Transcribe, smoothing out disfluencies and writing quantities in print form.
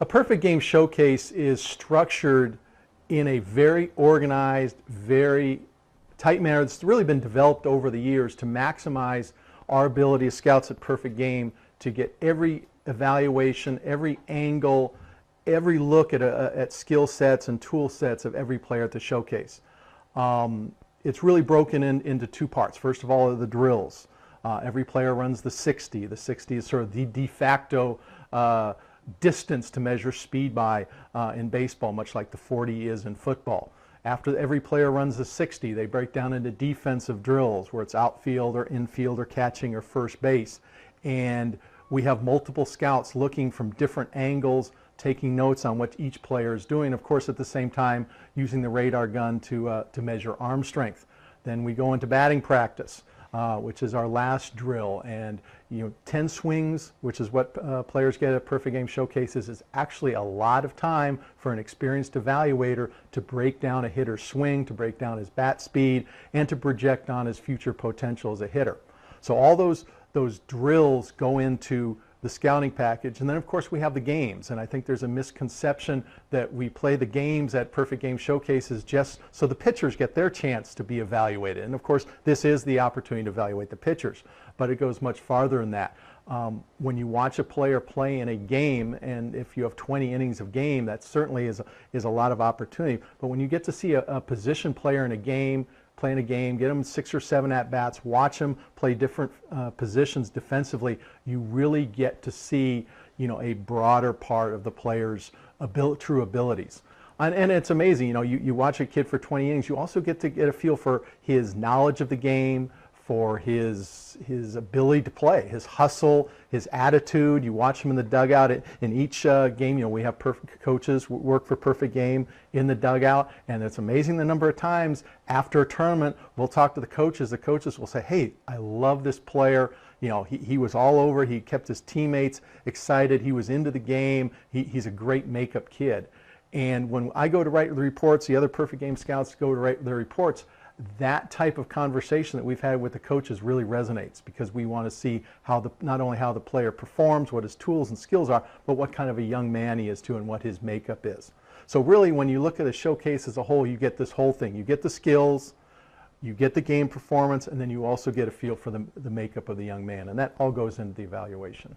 A perfect game showcase is structured in a very organized, very tight manner. It's really been developed over the years to maximize our ability as scouts at Perfect Game to get every evaluation, every angle, every look at skill sets and tool sets of every player at the showcase. It's really broken into two parts. First of all, are the drills. Every player runs the 60. The 60 is sort of the de facto distance to measure speed by in baseball, much like the 40 is in football. After every player runs the 60, they break down into defensive drills where it's outfield or infield or catching or first base. And we have multiple scouts looking from different angles, taking notes on what each player is doing. Of course, at the same time, using the radar gun to measure arm strength. Then we go into batting practice, which is our last drill. And 10 swings, which is what players get at Perfect Game Showcases, is actually a lot of time for an experienced evaluator to break down a hitter's swing, to break down his bat speed, and to project on his future potential as a hitter. So all those drills go into the scouting package. And then of course we have the games, and I think there's a misconception that we play the games at Perfect Game Showcases just so the pitchers get their chance to be evaluated. And of course this is the opportunity to evaluate the pitchers, but it goes much farther than that. When you watch a player play in a game, and if you have 20 innings of game, that certainly is a lot of opportunity. But when you get to see a position player in a game, playing a game, get them 6 or 7 at-bats, watch them play different positions defensively, you really get to see a broader part of the player's true abilities. And it's amazing, you watch a kid for 20 innings, you also get to get a feel for his knowledge of the game, for his ability to play, his hustle, his attitude. You watch him in the dugout. In each game, we have perfect coaches work for Perfect Game in the dugout, and it's amazing the number of times after a tournament we'll talk to the coaches. The coaches will say, "Hey, I love this player. He was all over. He kept his teammates excited. He was into the game. He's a great makeup kid." And when I go to write the reports, the other Perfect Game scouts go to write their reports. That type of conversation that we've had with the coaches really resonates, because we want to see not only how the player performs, what his tools and skills are, but what kind of a young man he is too, and what his makeup is. So really, when you look at a showcase as a whole, you get this whole thing. You get the skills, you get the game performance, and then you also get a feel for the makeup of the young man, and that all goes into the evaluation.